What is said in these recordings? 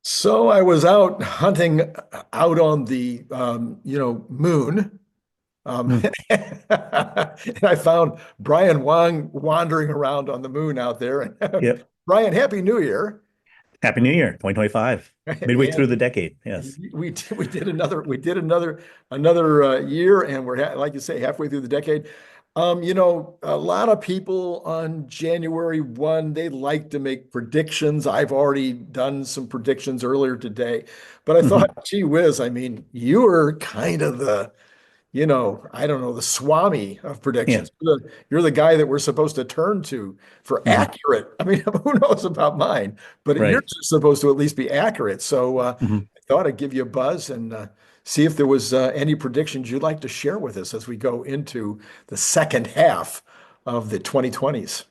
So I was out hunting out on the moon, Hmm. and I found Brian Wang wandering around on the moon out there. And Yep. Brian, Happy New Year! Happy New Year, 2025. Midway through And the decade. Yes. we did another year, and we're like you say, halfway through the decade. A lot of people on January 1, they like to make predictions. I've already done some predictions earlier today, but I thought, Hmm. gee whiz, I mean, you were kind of I don't know, the Swami of Yeah. predictions. You're the guy that we're supposed to turn to for Hmm. accurate. I mean, who knows about mine, but you're Right. just supposed to at least be accurate. So Hmm. I thought I'd give you a buzz and see if there was any predictions you'd like to share with us as we go into the second half of the 2020s.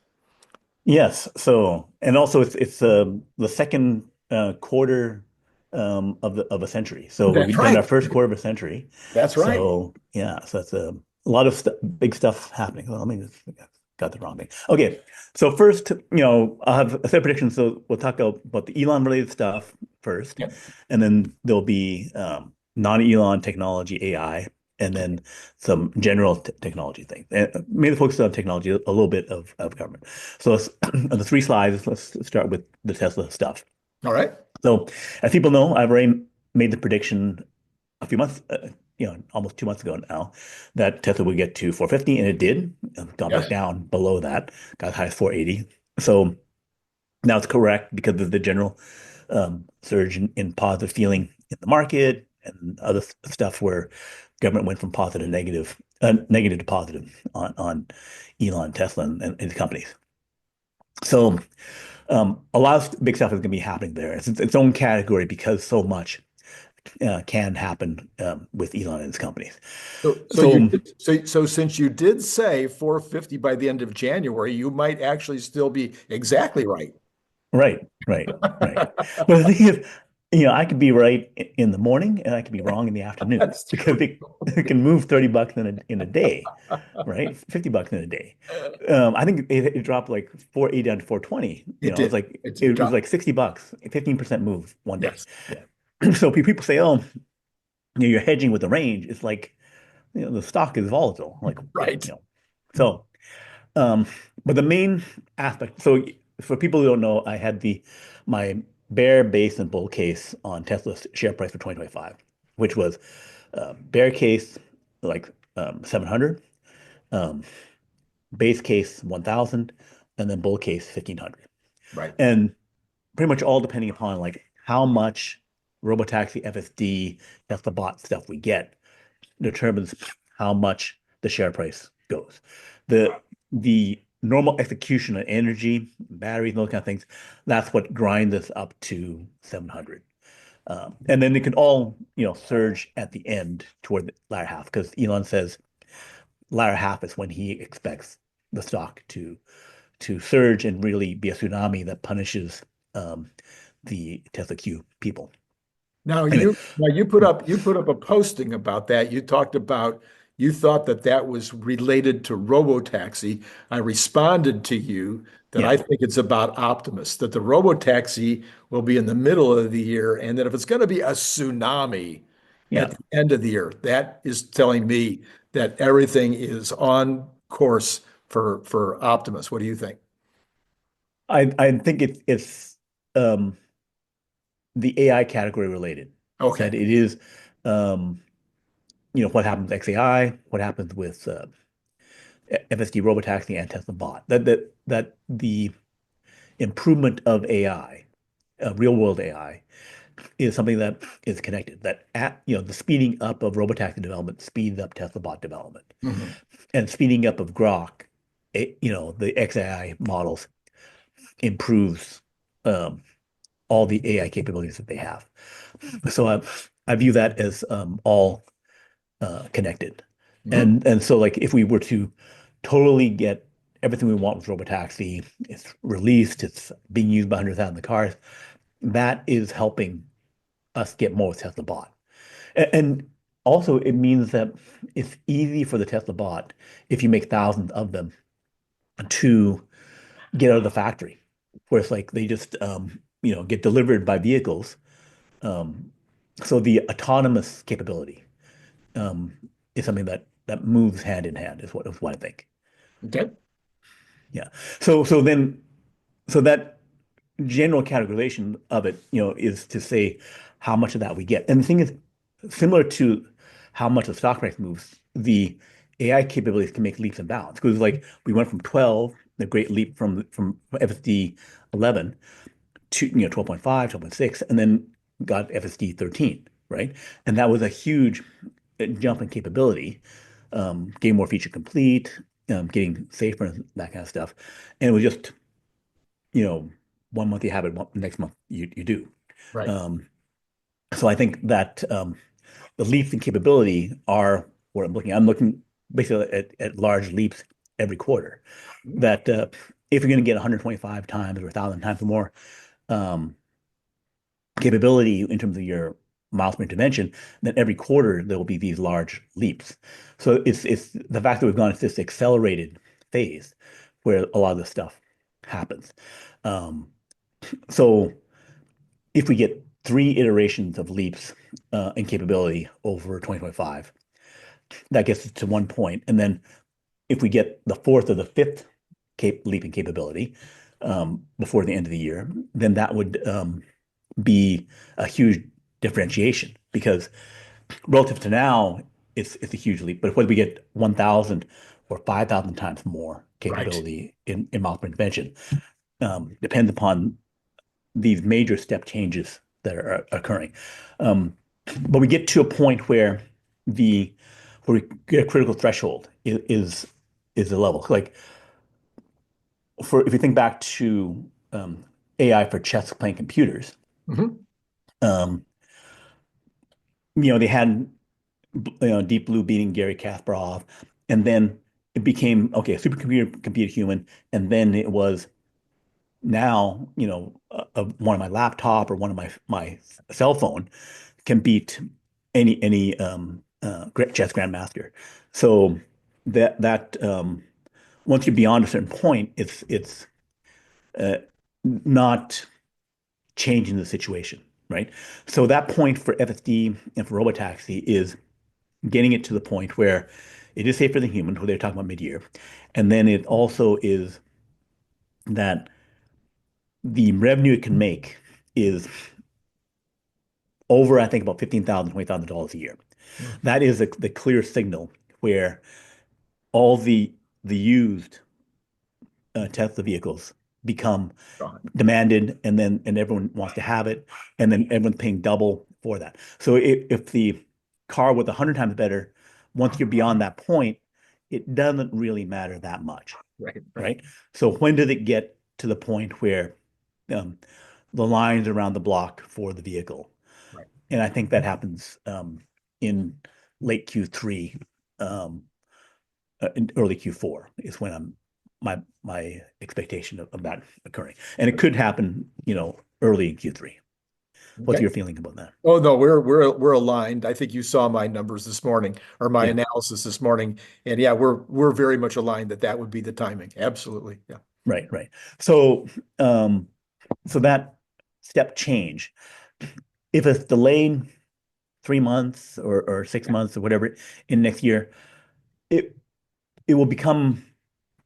Yes. So, and also it's the second quarter of a century. So That's we've done right. our first quarter of a century. That's right. So yeah, so that's a lot of st big stuff happening. Well, I mean, got the wrong thing. Okay. So first, I'll have a set of predictions. So we'll talk about the Elon related stuff first, Yep. and then there'll be non-Elon technology, AI, and then some general t technology things. And mainly focus on technology, a little bit of government. So let's, on the three slides, let's start with the Tesla stuff. All right. So as people know, I've already made the prediction a few months, almost 2 months ago now, that Tesla would get to 450, and it did. Gone back Yes. down below that, got as high as 480. So now it's correct because of the general surge in positive feeling in the market and other stuff where government went from positive to negative, negative to positive on Elon, Tesla, and his companies. So a lot of big stuff is going to be happening there. It's its own category because so much can happen with Elon and his companies. So So since you did say 450 by the end of January, you might actually still be exactly right. right, right. But the thing is, I could be right in the morning and I could be wrong in the afternoon That's because true. it can move 30 bucks in a day, right? 50 bucks in a day. I think it dropped like 480 down to 420. It It's did. like It's it was dropped. like 60 bucks, 15% move one day. Yes. Yeah. So people say, oh, you're hedging with the range. It's like, the stock is volatile. Like, Right. so Um, but the main aspect, so for people who don't know, I had my bear, base, and bull case on Tesla's share price for 2025, which was bear case like 700, um, base case 1000, and then bull case 1500. Right. And pretty much all depending upon like how much Robotaxi, FSD, Tesla bot stuff we get determines how much the share price goes. The normal execution of energy, batteries, and those kind of things, that's what grinds us up to 700. And then it can all, surge at the end toward the latter half because Elon says latter half is when he expects the stock to surge and really be a tsunami that punishes the Tesla Q people. Now Anyway, you put up a posting about that. You talked about you thought that that was related to Robotaxi. I responded to you that yeah, I think it's about Optimus, that the Robotaxi will be in the middle of the year, and that if it's going to be a tsunami at yeah. the end of the year, that is telling me that everything is on course for Optimus. What do you think? I think it's um the AI category related. That Okay. it is um what happens with XAI, what happens with FSD Robotaxi and Tesla Bot. That the improvement of AI, real world AI, is something that is connected. That the speeding up of Robotaxi development speeds up Tesla Bot development, Mhm. and speeding up of Grok, the XAI models improves um, all the AI capabilities that they have. So I view that as all connected. Mhm. And so like if we were to totally get everything we want with Robotaxi, it's released, it's being used by 100,000 cars, that is helping us get more with Tesla Bot. And also it means that it's easy for the Tesla Bot, if you make thousands of them, to get out of the factory, where it's like they just get delivered by vehicles, So the autonomous capability is something that moves hand in hand, is what I think. Okay. Yeah. So that general categorization of it, is to say how much of that we get. And the thing is, similar to how much the stock price moves, the AI capabilities can make leaps and bounds. Because like we went from 12, the great leap from FSD 11 to 12.5, 12.6, and then got FSD 13, right? And that was a huge jump in capability, getting more feature complete, getting safer and that kind of stuff. And it was just, you know, 1 month you have it, next month you do. Right. Um, so I think that the leaps in capability are what I'm looking at. I'm looking basically at large leaps every quarter. That if you're going to get 125 times or 1,000 times or more um, capability in terms of your miles per intervention, then every quarter there will be these large leaps. So it's the fact that we've gone into this accelerated phase where a lot of this stuff happens. Um, so if we get 3 iterations of leaps in capability over 2025, that gets us to 1 point. And then if we get the fourth or the fifth leap in capability before the end of the year, then that would be a huge differentiation because relative to now, it's a huge leap. But whether we get 1,000 or 5,000 times more Right. capability in miles per intervention depends upon these major step changes that are occurring. But we get to a point where we get a critical threshold is the level. Like if you think back to AI for chess playing computers, Hmm. um, they had Deep Blue beating Gary Kasparov, and then it became okay, a supercomputer can beat a human, and then it was now, one of my laptop or one of my cell phone can beat any chess grandmaster. So that once you're beyond a certain point, it's uh, not changing the situation, right? So that point for FSD and for Robotaxi is getting it to the point where it is safer than human, who they're talking about mid-year, and then it also is that the revenue it can make is over, I think, about $15,000, $20,000 a year. That is the clear signal where all the used Tesla vehicles become demanded, and everyone wants to have it, and then everyone's paying double for that. So if the car was 100 times better, once you're beyond that point, it doesn't really matter that much, Right. right? So when did it get to the point where um, the lines around the block for the vehicle? Right. And I think that happens in late Q3, in early Q4 is when my expectation of that occurring. And it could happen, early in Q3. What's Okay. your feeling about that? Oh no, we're aligned. I think you saw my numbers this morning or my Yeah, analysis this morning, and yeah, we're very much aligned that that would be the timing. Absolutely. Yeah. right, right. So, so that step change, if it's delayed 3 months or 6 months or whatever in next year, it it will become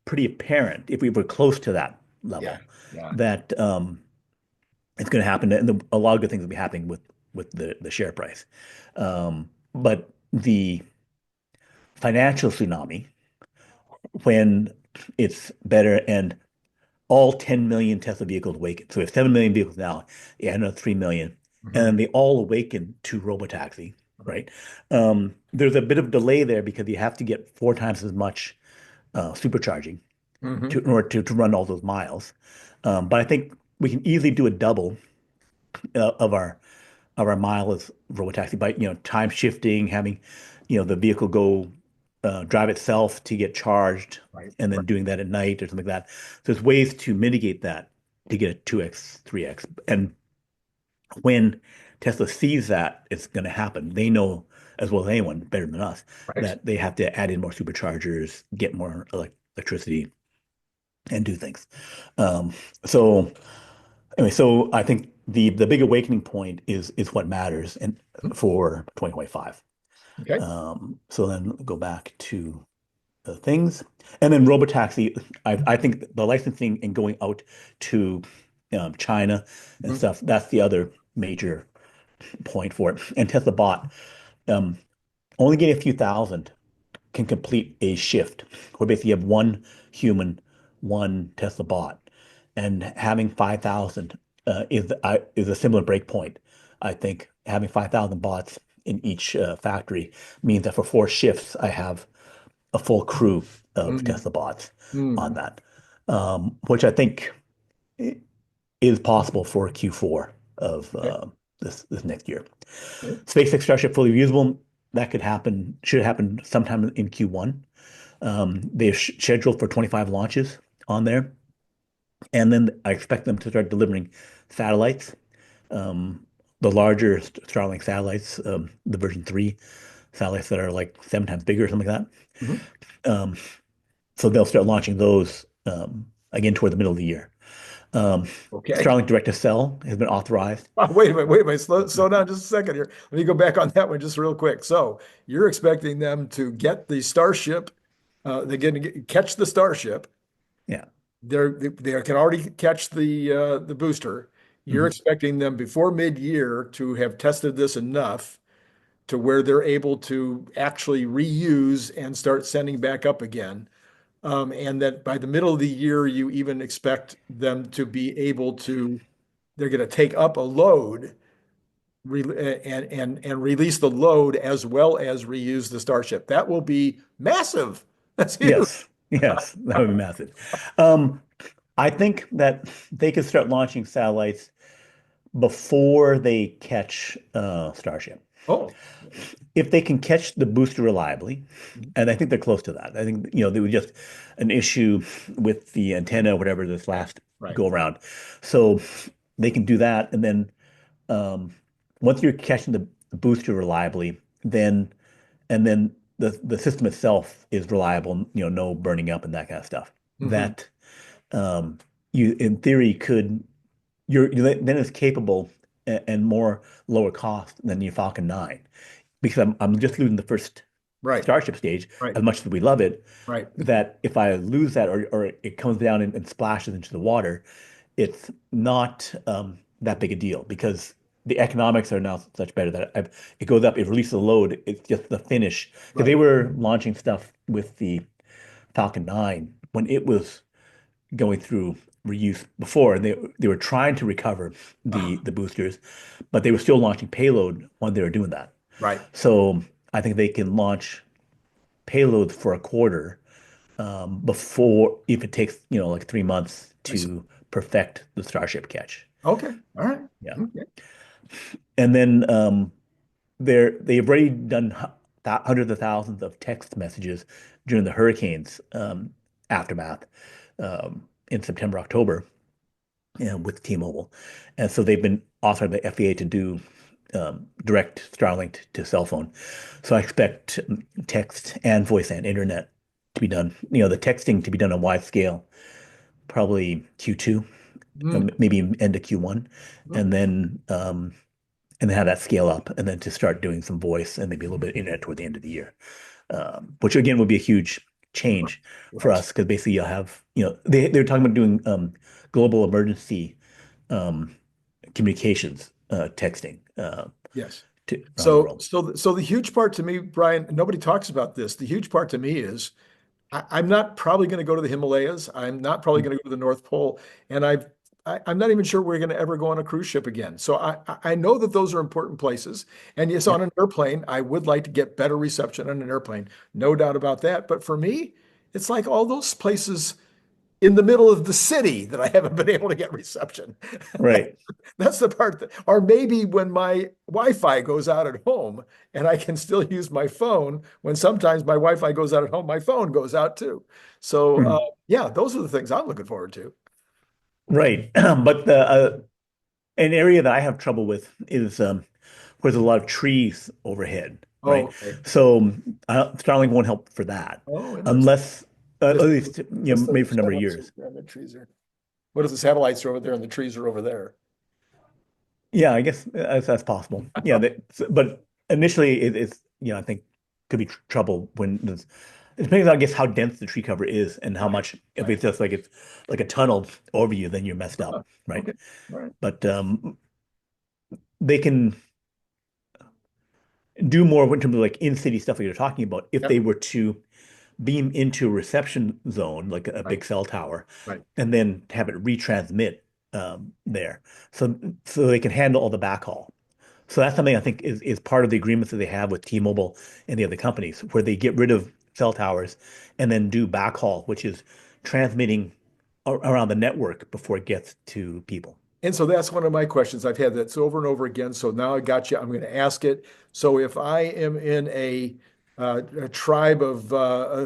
pretty apparent if we were close to that Yeah. level Yeah. that it's going to happen, and a lot of good things will be happening with the share price. But the financial tsunami, when it's better and all 10 million Tesla vehicles awaken. So we have 7 million vehicles now, yeah, another 3 million, and Mhm. then they all awaken to Robotaxi, right? There's a bit of delay there because you have to get 4 times as much supercharging Mhm. in order to run all those miles. But I think we can easily do a double of our mile as Robotaxi by time shifting, having the vehicle go drive itself to get charged, Right. and then Right. doing that at night or something like that. So there's ways to mitigate that to get a 2x, 3x. And when Tesla sees that it's going to happen, they know as well as anyone, better than us, Right. that they have to add in more superchargers, get more electricity, and do things. Um, so anyway, so I think the big awakening point is what matters and for 2025. Okay. So then go back to the things, and then Robotaxi. I think the licensing and going out to China and Mhm. stuff. That's the other major point for it. And Tesla Bot, um, only getting a few thousand can complete a shift where basically you have one human, one Tesla bot, and having 5,000 is a similar breakpoint. I think having 5,000 bots in each factory means that for 4 shifts, I have a full crew of Mm. Tesla bots on Mm. that, which I think is possible for Q4 of Okay. this next year. Okay. SpaceX Starship fully usable, that could happen, should happen sometime in Q1. They're scheduled for 25 launches on there. And then I expect them to start delivering satellites, um, the larger Starlink satellites, the version 3 satellites that are like 7 times bigger or something like Mhm. that. So they'll start launching those again toward the middle of the year. Um, Okay. Starlink Direct to Cell has been authorized. Oh, wait a minute. Slow down just a second here. Let me go back on that one just real quick. So you're expecting them to get the Starship, they're going to catch the Starship. Yeah. They can already catch the booster. You're Mhm. expecting them before mid-year to have tested this enough to where they're able to actually reuse and start sending back up again. And that by the middle of the year, you even expect them to be able to, they're going to take up a load and release the load as well as reuse the Starship. That will be massive. That's huge. Yes. Yes. That would be massive. Um, I think that they could start launching satellites before they catch Starship. Oh, If they can catch the booster reliably, and I think they're close to that. I think, there was just an issue with the antenna, whatever, this last right. go around. So they can do that. And then um, once you're catching the booster reliably, then the system itself is reliable, no burning up and that kind of stuff. Hmm. That um, you, in theory, you're then it's capable and more lower cost than your Falcon 9 because I'm just losing the first Right, Starship stage right, as much as we love it, right, that if I lose that or it comes down and splashes into the water, it's not that big a deal because the economics are now such better that it goes up, it releases the load, it's just the finish. Because they right. were launching stuff with the Falcon 9 when it was going through reuse before, and they were trying to recover Ah, the boosters, but they were still launching payload when they were doing that. right. So I think they can launch payloads for a quarter before if it takes like 3 months I see. to perfect the Starship catch. Okay, all right. Yeah, Okay. and then they've already done hundreds of thousands of text messages during the hurricanes aftermath in September, October, with T-Mobile, and so they've been authorized by FAA to do direct Starlink to cell phone. So I expect text and voice and internet to be done. The texting to be done on wide scale, probably Q2, Mm, maybe end of Q1, mm, and then have that scale up, and then to start doing some voice and maybe a little bit of internet toward the end of the year, which again would be a huge change for right. us because basically you'll have, they're talking about doing global emergency um, communications texting Yes. around the So, world. so the huge part to me, Brian, nobody talks about this. The huge part to me is I'm not probably going to go to the Himalayas. I'm not probably going to go to the North Pole, and I'm not even sure we're going to ever go on a cruise ship again. So I know that those are important places. And yes, Yeah, on an airplane, I would like to get better reception on an airplane, no doubt about that. But for me, it's like all those places in the middle of the city that I haven't been able to get reception. right. That's the part that, or maybe when my Wi-Fi goes out at home and I can still use my phone, when sometimes my Wi-Fi goes out at home, my phone goes out too. So, Mhm. yeah, those are the things I'm looking forward to. Right. But an area that I have trouble with is where there's a lot of trees overhead, Oh, right? okay. So Starlink won't help for that Oh, interesting. unless at Just least just maybe the for a number of satellites are years. there and the trees are. What if the satellites are over there and the trees are over there? Yeah, I guess that's possible. Yeah, but initially it's I think could be trouble when it depends on, I guess, how dense the tree cover is and how Right. much. If Right. it's just like it's like a tunnel over you, then you're messed Huh. up, right? Okay. All right. But they can do more in terms of like in-city stuff that you're talking about if they Yep. were to beam into a reception zone, like a Right. big cell tower, Right. and then have it retransmit there. So they can handle all the backhaul. So that's something I think is part of the agreements that they have with T-Mobile and the other companies, where they get rid of cell towers and then do backhaul, which is transmitting around the network before it gets to people. And so that's one of my questions. I've had that over and over again. So now I got you. I'm going to ask it. So if I am in a tribe of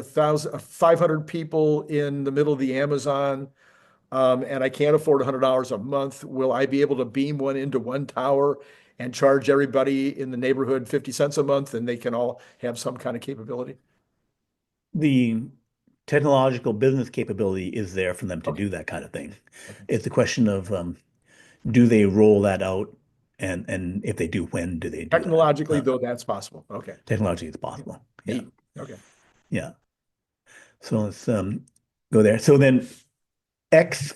500 people in the middle of the Amazon, and I can't afford $100 a month, will I be able to beam one into one tower and charge everybody in the neighborhood 50 cents a month, and they can all have some kind of capability? The technological business capability is there for them to Okay. do that kind of thing. Okay. It's a question of do they roll that out, and if they do, when do they do that? Technologically, though, that's possible. Okay. Technology is possible. Yeah, Neat. Okay. yeah. So let's go there. So then X,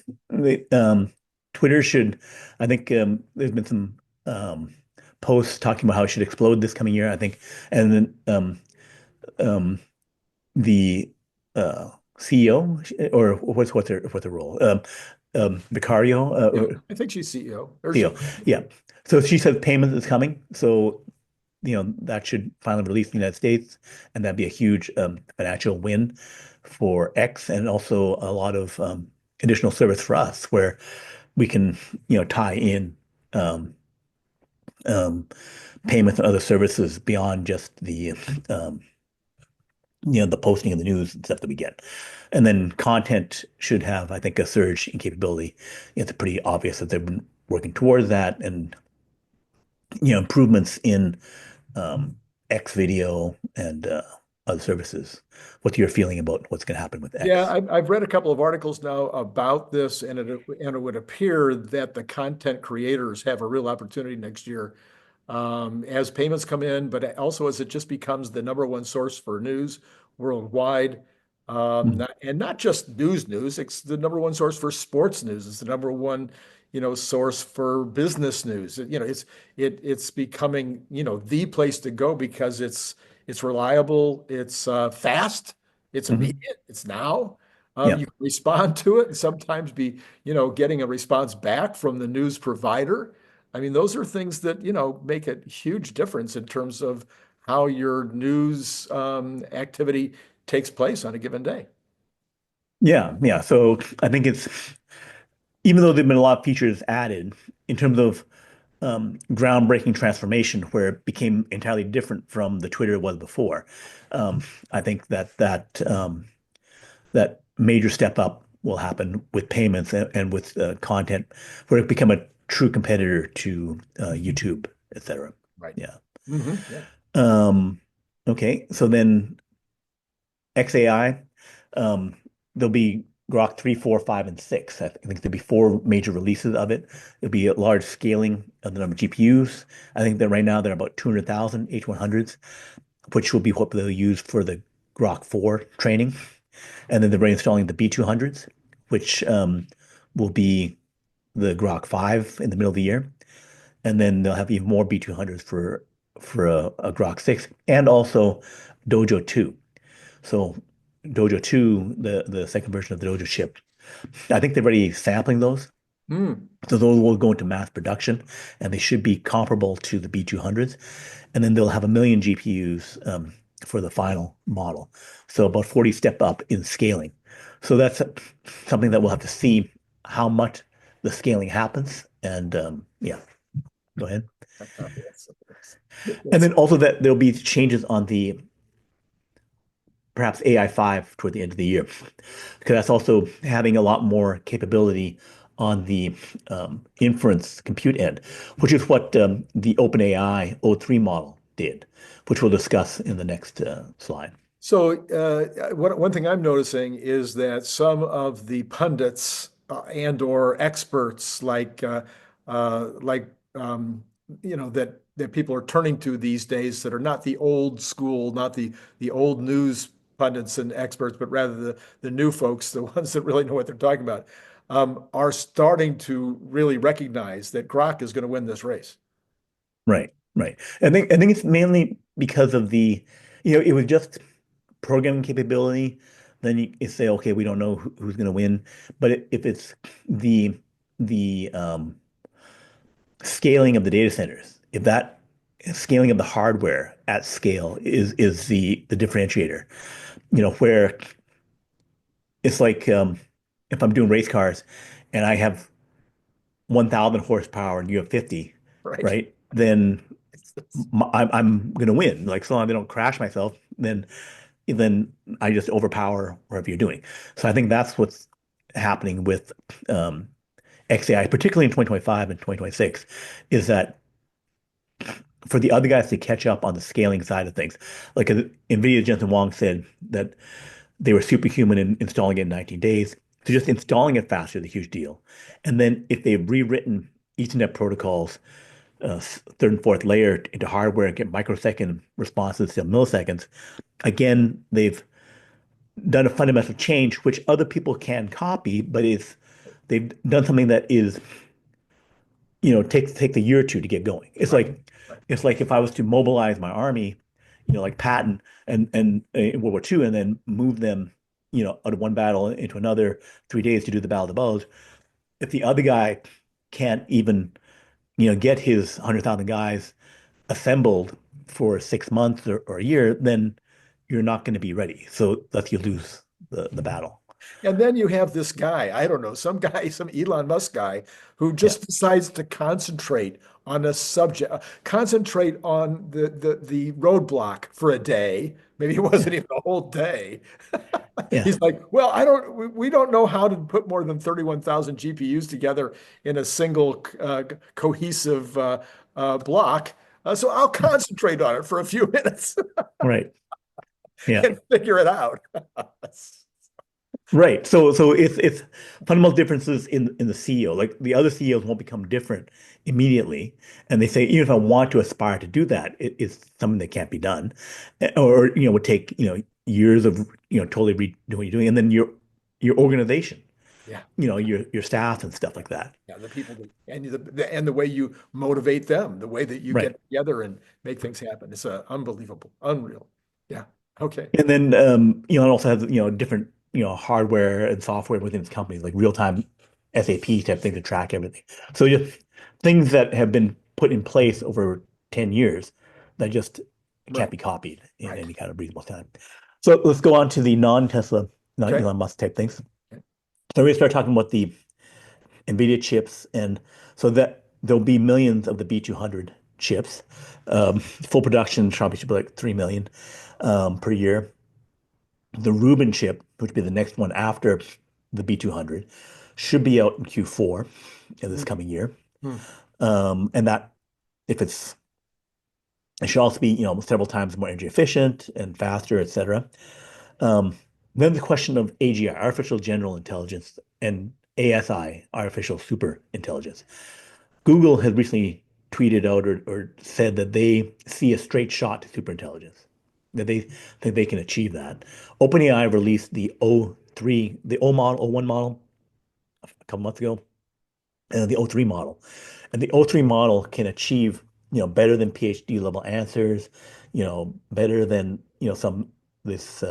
Twitter should, I think there's been some posts talking about how it should explode this coming year, I think. And then um, the uh, CEO, or what's her role? Vicario, Yeah. or I think she's CEO or CEO. Yeah. So she says payment is coming. So, that should finally release in the United States, and that'd be a huge financial win for X and also a lot of additional service for us where we can, tie in um, um, payments and other services beyond just um, the posting of the news and stuff that we get. And then content should have, I think, a surge in capability. It's pretty obvious that they've been working towards that, and improvements in um, X video and other services. What's your feeling about what's going to happen with Yeah, X? I've read a couple of articles now about this, and it would appear that the content creators have a real opportunity next year as payments come in, but also as it just becomes the number one source for news worldwide. Mm. And not just news, it's the number one source for sports news. It's the number one, source for business news. It's becoming, the place to go because it's reliable, it's fast, it's Mhm. immediate, it's now. Yeah. You can respond to it and sometimes be, getting a response back from the news provider. I mean, those are things that, make a huge difference in terms of how your news activity takes place on a given day. Yeah. Yeah. So I think even though there've been a lot of features added in terms of groundbreaking transformation where it became entirely different from the Twitter it was before. I think that major step up will happen with payments and with content where it become a true competitor to YouTube, etc. Right. Yeah. Yeah. Um, okay. So then XAI, there'll be Grok 3, 4, 5, and 6. I think there'll be four major releases of it. It'll be a large scaling of the number of GPUs. I think that right now they're about 200,000 H100s, which will be what they'll use for the Grok 4 training. And then they're reinstalling the B200s, which will be the Grok 5 in the middle of the year. And then they'll have even more B200s for a Grok 6 and also Dojo 2. So Dojo 2, the second version of the Dojo chip, I think they're already sampling those. Mm. So those will go into mass production and they should be comparable to the B200s. And then they'll have a million GPUs for the final model. So about 40 step up in scaling. So that's something that we'll have to see how much the scaling happens. And yeah, go ahead. That's, And that's, then also that there'll be changes on the perhaps AI 5 toward the end of the year, because that's also having a lot more capability on the inference compute end, which is what the OpenAI O3 model did, which we'll discuss in the next slide. so one thing I'm noticing is that some of the pundits and or experts like that people are turning to these days that are not the old school, not the old news pundits and experts, but rather the new folks, the ones that really know what they're talking about, are starting to really recognize that Grok is going to win this race. Right, right. I think it's mainly because of it was just programming capability. Then you say, okay, we don't know who's going to win. But if it's the the scaling of the data centers, if that scaling of the hardware at scale is the differentiator, where it's like if I'm doing race cars and I have 1,000 horsepower and you have 50, Right. right? Then I'm gonna win. Like, so long as I don't crash myself, then I just overpower whatever you're doing. So I think that's what's happening with XAI, particularly in 2025 and 2026, is that for the other guys to catch up on the scaling side of things, like NVIDIA's Jensen Huang said that they were superhuman in installing it in 19 days. So just installing it faster is a huge deal. And then if they've rewritten Ethernet protocols, third and fourth layer into hardware, get microsecond responses to milliseconds, again, they've done a fundamental change which other people can copy, but they've done something that is, takes a year or two to get going. It's Right. like Right. it's like if I was to mobilize my army, like Patton and in World War II, and then move them, out of one battle into another 3 days to do the Battle of the Bulge. If the other guy can't even, get his 100,000 guys assembled for 6 months or a year, then you're not going to be ready. So thus you lose the battle. And then you have this guy, I don't know, some guy, some Elon Musk guy, who Yeah. just decides to concentrate on a subject, concentrate on the roadblock for a day. Maybe it wasn't Yeah. even a whole day. Yeah. He's like, well, we don't know how to put more than 31,000 GPUs together in a single cohesive block. So I'll concentrate on it for a few minutes Right. Yeah. and figure it out. Right. So it's fundamental differences in the CEO. Like the other CEOs won't become different immediately. And they say, even if I want to aspire to do that, it's something that can't be done. Or, would take, years of, totally redoing what you're doing. And then your organization, Yeah. your staff and stuff like that. Yeah, the people that, and the way you motivate them, the way that you Right. get together and make things happen. It's unbelievable, unreal. Yeah. Okay. And then it also has, different, hardware and software within its companies, like real-time SAP type thing to track everything. So just things that have been put in place over 10 years that just can't Right. be copied in Right. any kind of reasonable time. So let's go on to the non-Tesla, Okay. non-Elon Musk type things. Okay. So we start talking about the NVIDIA chips, and so that there'll be millions of the B200 chips. Full production probably should be like 3 million per year. The Rubin chip, which would be the next one after the B200, should be out in Q4 in this Mm, coming year. mm. And that if it should also be, several times more energy efficient and faster, etc. Um, then the question of AGI, artificial general intelligence, and ASI, artificial super intelligence. Google has recently tweeted out or said that they see a straight shot to superintelligence, that they think they can achieve that. OpenAI released the O3, the O model, O1 model a couple months ago, and the O3 model. And the O3 model can achieve, better than PhD level answers, better than, some this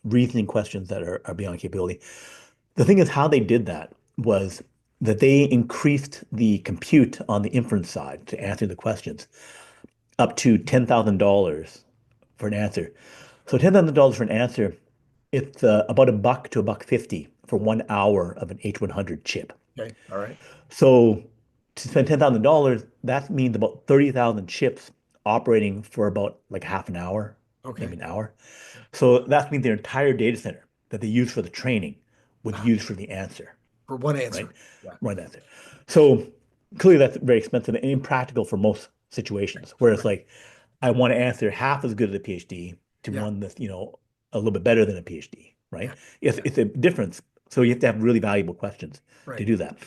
reasoning questions that are beyond capability. The thing is, how they did that was that they increased the compute on the inference side to answer the questions up to $10,000 for an answer. So $10,000 for an answer, it's about $1 to $1.50 for 1 hour of an H100 chip. Okay. All right. So to spend $10,000, that means about 30,000 chips operating for about like half an hour, maybe Okay. an hour. So that means their entire data center that they use for the training would Ah, use for the answer, for one right? answer. Yeah. One answer. So clearly that's very expensive and impractical for most situations. Whereas Right. like I want to answer half as good as a PhD to Yeah. one that's, a little bit better than a PhD, Yeah. right? It's, Yeah. it's a difference. So you have to have really valuable questions to Right. do that.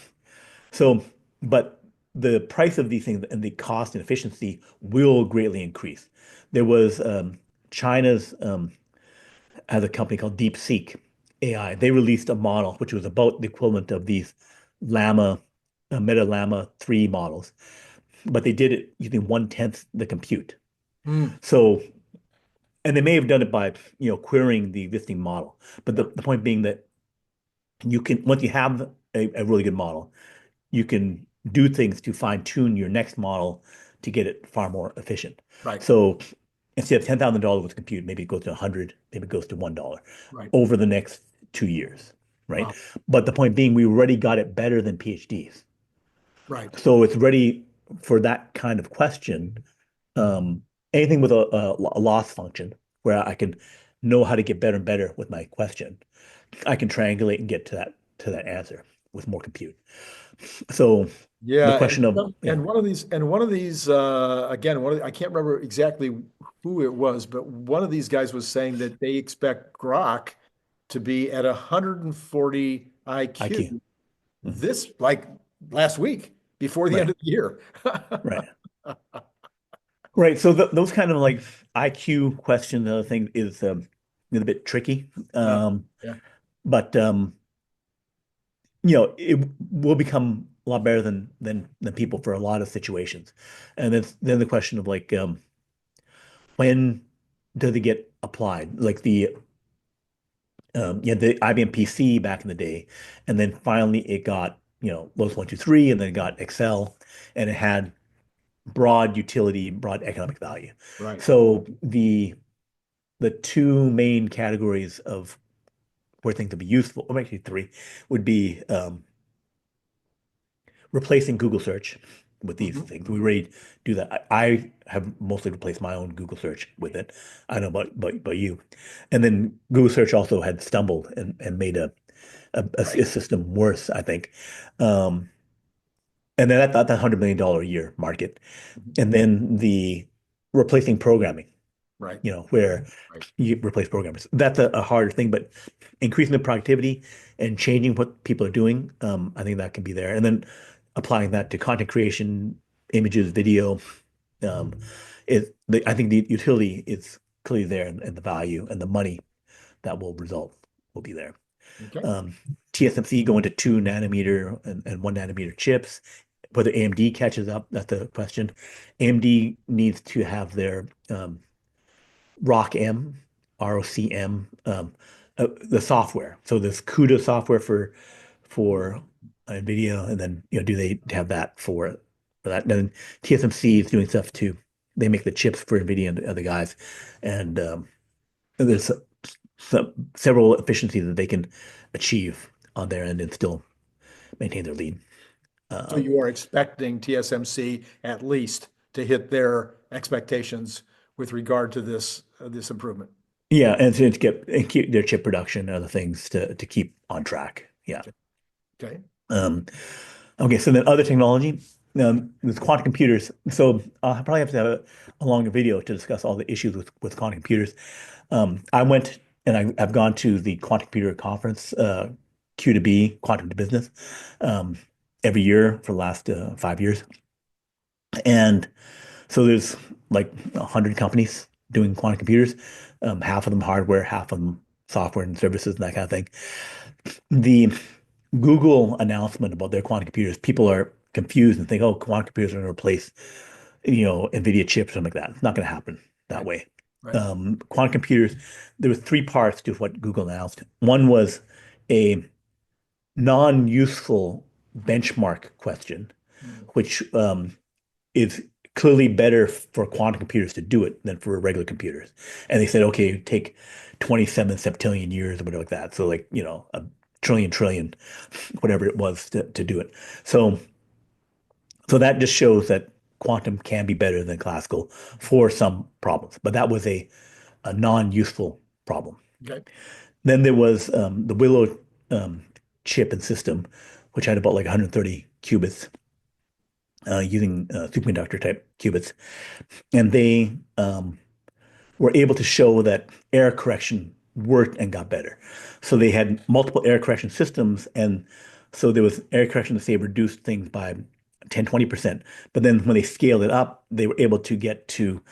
So, but the price of these things and the cost and efficiency will greatly increase. There was China's has a company called DeepSeek AI. They released a model which was about the equivalent of these Llama, Meta Llama 3 models, but they did it using 1/10 the compute. Mm, So, and they may have done it by, querying the existing model. But the point being that you can, once you have a really good model, you can do things to fine tune your next model to get it far more efficient. right, So instead of $10,000 with compute, maybe it goes to 100, maybe it goes to $1 right. over the next 2 years, right? Wow. But the point being, we already got it better than PhDs. Right. So it's ready for that kind of question. Um, Anything with a loss function where I can know how to get better and better with my question, I can triangulate and get to that answer with more compute. So the Yeah, question of, and one of these again, I can't remember exactly who it was, but one of these guys was saying that they expect Grok to be at 140 IQ. IQ Mhm. this like last week before the end Right, of the year. right, right. So those kind of like IQ question, the other thing is a little bit tricky. Yeah, yeah, But it will become a lot better than people for a lot of situations. And then the question of like when does it get applied? Like the IBM PC back in the day, and then finally it got, Lotus 1, 2, 3, and then it got Excel, and it had broad utility, broad economic value. right. So the two main categories of where things would be useful, or actually three, would be replacing Google search with these Mhm, things. We mhm. already do that. I have mostly replaced my own Google search with it. I don't know about you. And then Google search also had stumbled and made a Right. system worse, I think. Um, and then that $100 million a year market. Mhm. And then the replacing programming, Right. where Right. you replace programmers. That's a harder thing, but increasing the productivity and changing what people are doing, I think that can be there. And then applying that to content creation, images, video, um, I think the utility is clearly there, and the value and the money that will result will be there. Okay. Um, TSMC going to 2 nanometer and 1 nanometer chips. Whether AMD catches up, that's the question. AMD needs to have their ROCm, ROCm, the software. So this CUDA software for NVIDIA, and then do they have that for that? Then TSMC is doing stuff too. They make the chips for NVIDIA and the other guys, and there's several efficiencies that they can achieve on their end and still maintain their lead. So Um, you are expecting TSMC at least to hit their expectations with regard to this improvement. yeah, and to get and keep their chip production and other things to keep on track. Yeah. Okay. Um, okay, so then other technology, with quantum computers. So I'll probably have to have a longer video to discuss all the issues with quantum computers. I went and I've gone to the quantum computer conference, Q2B, Quantum to Business, um, every year for the last 5 years. And so there's like 100 companies doing quantum computers, half of them hardware, half of them software and services and that kind of thing. The Google announcement about their quantum computers, people are confused and think, oh, quantum computers are going to replace, NVIDIA chips or something like that. It's not going to happen that Right. way. Right. Quantum computers, there were three parts to what Google announced. One was a non-useful benchmark question, Mm. which is clearly better for quantum computers to do it than for regular computers. And they said, okay, take 27 septillion years or whatever like that. So like, a trillion, whatever it was to do it. So that just shows that quantum can be better than classical for some problems. But that was a non-useful problem. Okay. Then there was the Willow chip and system, which had about like 130 qubits using superconductor type qubits. And they were able to show that error correction worked and got better. So they had multiple error correction systems, and so there was error correction to say reduced things by 10, 20%. But then when they scaled it up, they were able to get to,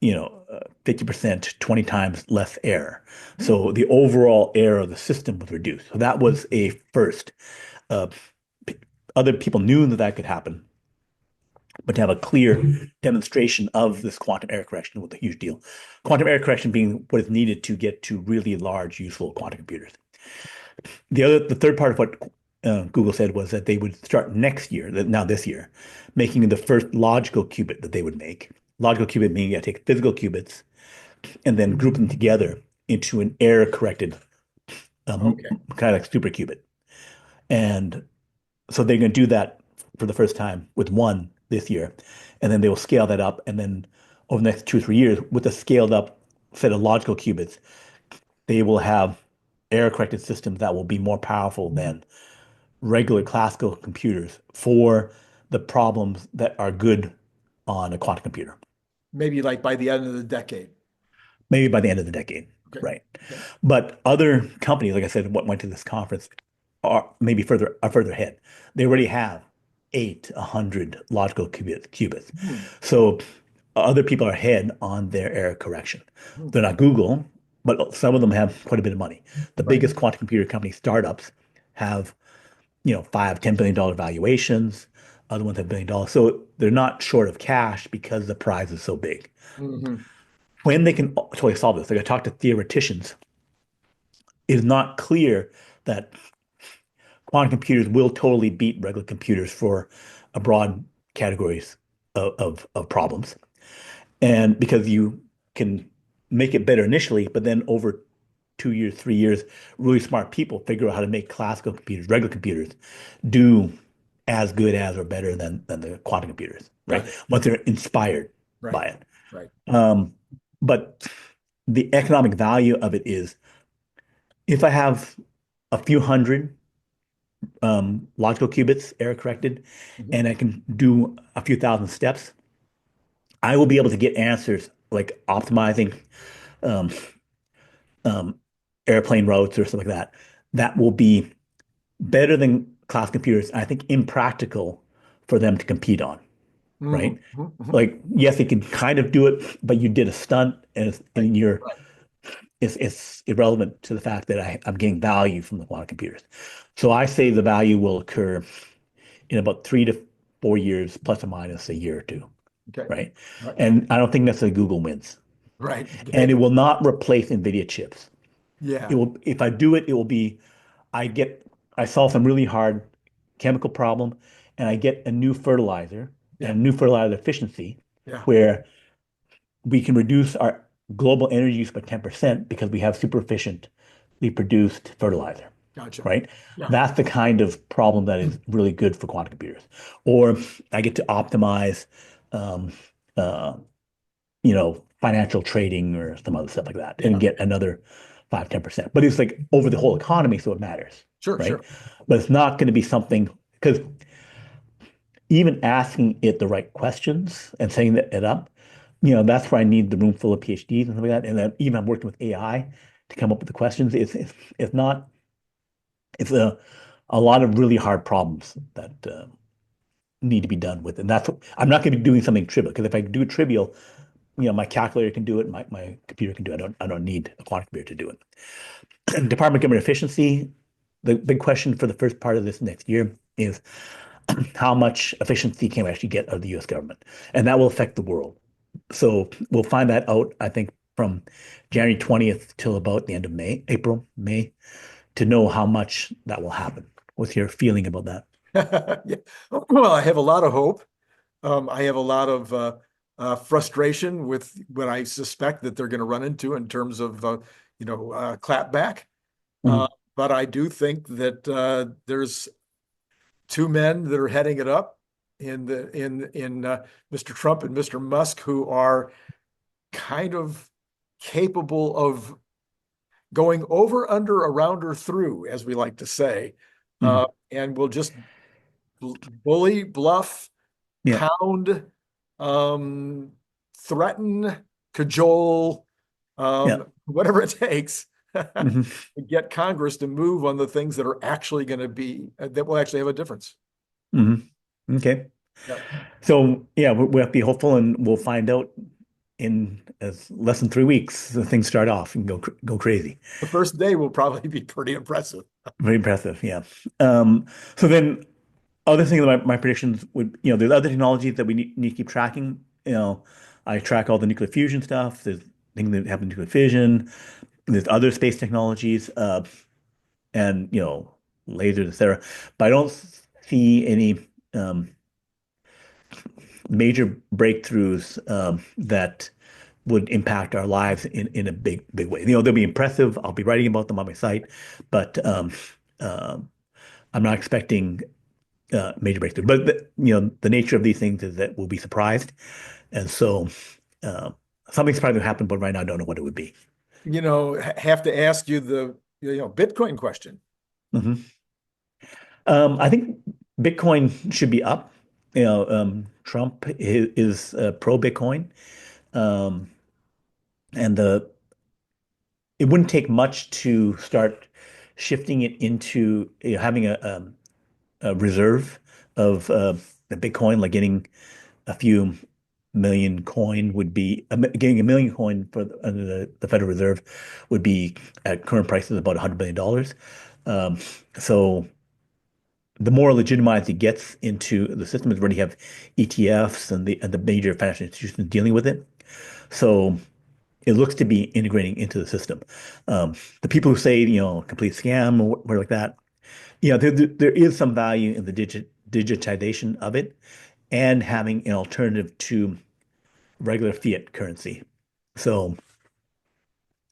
50%, 20 times less error. So the overall error of the system was reduced. So that was a first. Uh, Other people knew that that could happen, but to have a clear demonstration of this quantum error correction was a huge deal. Quantum error correction being what is needed to get to really large, useful quantum computers. The third part of what Google said was that they would start next year, now this year, making the first logical qubit that they would make. Logical qubit meaning you take physical qubits and then group them together into an error-corrected Okay. kind of like superqubit. And so they're going to do that for the first time with one this year, and then they will scale that up, and then over the next 2 or 3 years, with a scaled up set of logical qubits, they will have error-corrected systems that will be more powerful than regular classical computers for the problems that are good on a quantum computer. Maybe like by the end of the decade. Maybe by the end of the decade, Okay. right? Okay. But other companies, like I said, what went to this conference are maybe further ahead. They already have 100 logical qubits. Hmm. So other people are ahead on their error correction. Hmm. They're not Google, but some of them have quite a bit of money. The Right. biggest quantum computer company startups have, $5, $10 billion valuations. Other ones have $1 billion. So they're not short of cash because the prize is so big. Hmm. When they can totally solve this, they're going to talk to theoreticians. It is not clear that quantum computers will totally beat regular computers for a broad categories of problems. And because you can make it better initially, but then over 2 years, 3 years, really smart people figure out how to make classical computers, regular computers, do as good as or better than the quantum computers, right? Got it. Once they're inspired Right. by it. Right. But the economic value of it is if I have a few hundred logical qubits error corrected, Mhm. and I can do a few thousand steps, I will be able to get answers like optimizing um, um, airplane routes or something like that. That will be better than class computers. I think impractical for them to compete on, Mhm. right? Mhm. Mhm. Like, yes, they can kind of do it, but you did a stunt, and Right. you're Right. it's irrelevant to the fact that I'm getting value from the quantum computers. So I say the value will occur in about 3 to 4 years, plus or minus a year or two, Okay. right? Right. And I don't think necessarily Google wins. Right. And Okay. it will not replace NVIDIA chips. It Yeah. will, if I do it, it will be, I get, I solve some really hard chemical problem, and I get a new fertilizer and Yeah. a new fertilizer efficiency Yeah. where we can reduce our global energy use by 10% because we have super efficiently produced fertilizer, Gotcha. right? Yeah. That's the kind of problem that is really good for quantum computers. Or I get to optimize, um, uh, financial trading or some other stuff like that and Yeah. get another 5, 10%. But it's like over the whole economy, so it matters, Sure. right? Sure. But it's not going to be something because even asking it the right questions and setting it up, that's where I need the room full of PhDs and stuff like that. And then even I'm working with AI to come up with the questions. It's not, it's a lot of really hard problems that need to be done with. And that's what, I'm not going to be doing something trivial because if I do trivial, my calculator can do it, my computer can do it. I don't need a quantum computer to do it. Department of Government Efficiency, the big question for the first part of this next year is how much efficiency can we actually get out of the US government? And that will affect the world. So we'll find that out, I think, from January 20th till about the end of May, April, May, to know how much that will happen. What's your feeling about that? Yeah. Well, I have a lot of hope. I have a lot of frustration with what I suspect that they're going to run into in terms of, clapback. Uh, Mhm. but I do think that there's two men that are heading it up in Mr. Trump and Mr. Musk who are kind of capable of going over, under, around, or through, as we like to say, Mhm. and will just bully, bluff, Yeah. pound, um, threaten, cajole, Yeah. whatever it takes to Mhm. get Congress to move on the things that are actually going to be that will actually have a difference. Mhm. Okay. Yep. So yeah, we have to be hopeful, and we'll find out in as less than 3 weeks. The things start off and go crazy. The first day will probably be pretty impressive. Very impressive, yeah. Um, so then other things, my predictions would, there's other technologies that we need to keep tracking. I track all the nuclear fusion stuff. There's things that happen in nuclear fission. There's other space technologies, and lasers, etc. But I don't see any major breakthroughs that would impact our lives in a big way. They'll be impressive. I'll be writing about them on my site, but um, I'm not expecting major breakthrough. But the nature of these things is that we'll be surprised, and so uh, something surprising will happen. But right now, I don't know what it would be. Have to ask you the Bitcoin question. hmm I think Bitcoin should be up. Trump is pro Bitcoin, um, and it wouldn't take much to start shifting it into having a reserve of the Bitcoin, like getting a few million coin would be getting a million coin for under the Federal Reserve would be at current prices about $100 billion. So the more legitimized it gets into the system, is where you have ETFs and the major financial institutions dealing with it. So it looks to be integrating into the system. The people who say, complete scam or whatever like that, there is some value in the digitization of it and having an alternative to regular fiat currency. So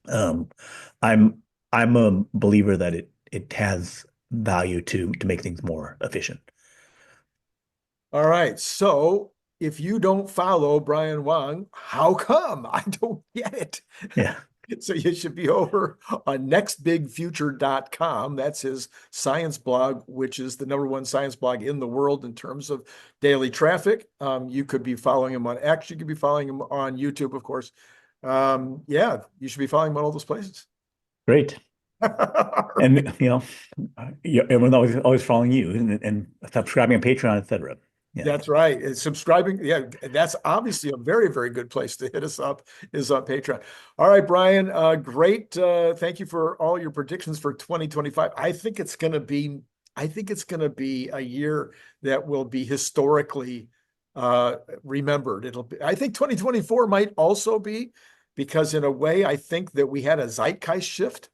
um, I'm I'm a believer that it has value to make things more efficient. All right. So if you don't follow Brian Wang, how come? I don't get it. Yeah. So you should be over on nextbigfuture.com. That's his science blog, which is the #1 science blog in the world in terms of daily traffic. You could be following him on X. You could be following him on YouTube, of course. Yeah, you should be following him on all those places. Great. And everyone's always following you and subscribing on Patreon, etc. Yeah. That's right. And subscribing, yeah, that's obviously a very, very good place to hit us up is on Patreon. All right, Brian, great. Thank you for all your predictions for 2025. I think it's gonna be a year that will be historically remembered. I think 2024 might also be, because in a way, I think that we had a zeitgeist shift.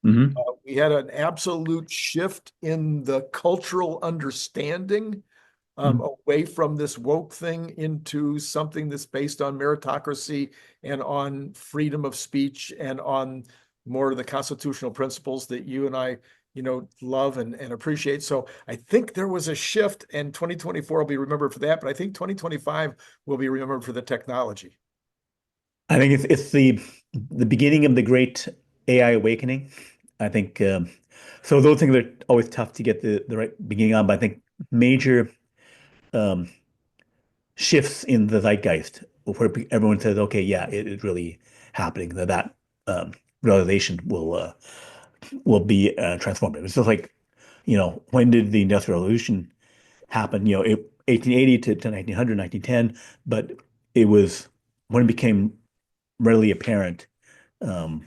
hmm We had an absolute shift in the cultural understanding away from this woke thing into something that's based on meritocracy and on freedom of speech and on more of the constitutional principles that you and I, love and appreciate. So I think there was a shift, and 2024 will be remembered for that, but I think 2025 will be remembered for the technology. I think it's the beginning of the great AI awakening. I think so. Those things are always tough to get the right beginning on, but I think major um, shifts in the zeitgeist where everyone says, "Okay, yeah, it is really happening." That realization will be transformative. It's just like, when did the Industrial Revolution happen? 1880 to 1900, 1910, but it was when it became readily apparent, um,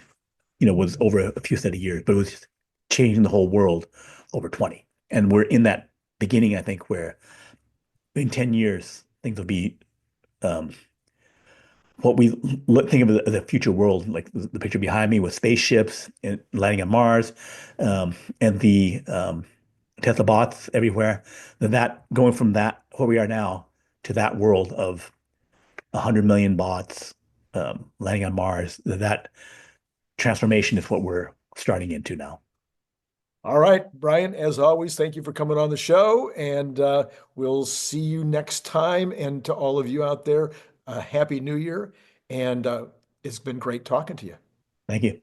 was over a few set of years, but it was just changing the whole world over 20. And we're in that beginning, I think, where in 10 years, things will be um, what we think of as a future world, like the picture behind me with spaceships and landing on Mars, and the Tesla bots everywhere. That going from that where we are now to that world of 100 million bots landing on Mars, that transformation is what we're starting into now. All right, Brian, as always, thank you for coming on the show, and we'll see you next time. And to all of you out there, Happy New Year. And it's been great talking to you. Thank you.